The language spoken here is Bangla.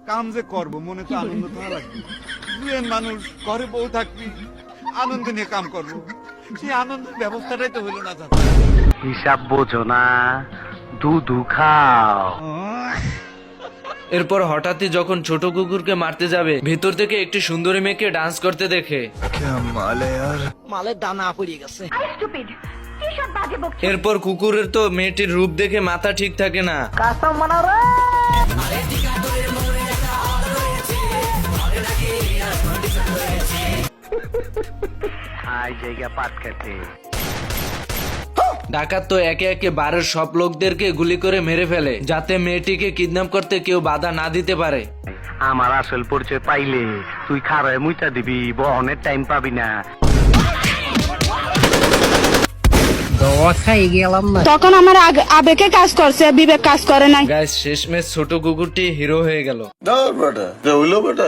কাম যে করবো মনে তো আনন্দ থাকা লাগবে। দুজন মানুষ ঘরে বউ থাকবি, আনন্দ নিয়ে কাম করবো, সেই আনন্দের ব্যবস্থাটাই তো হইলো না। চাচা হিসাব বোঝো না, দুধু খাও। এরপর হঠাৎই যখন ছোট কুকুরকে মারতে যাবে, ভেতর থেকে একটি সুন্দরী মেয়েকে ডান্স করতে দেখে মালের দানা পড়ে গেছে। এরপর কুকুরের তো মেয়েটির রূপ দেখে মাথা ঠিক থাকে না। আই জায়গা পাট খেতে। ডাকাত তো একে একে বারের সব লোকদেরকে গুলি করে মেরে ফেলে, যাতে মেয়েটিকে কিডন্যাপ করতে কেউ বাধা না দিতে পারে। আমার আসল পরিচয় পাইলে তুই খারায় মুইতা দিবি, বহনের টাইম পাবি না। তখন আমার আবেগে কাজ করছে, বিবেক কাজ করে নাই। গাইস, শেষমেশ ছোট কুকুরটি হিরো হয়ে গেল। বেটা হইলো বেটা।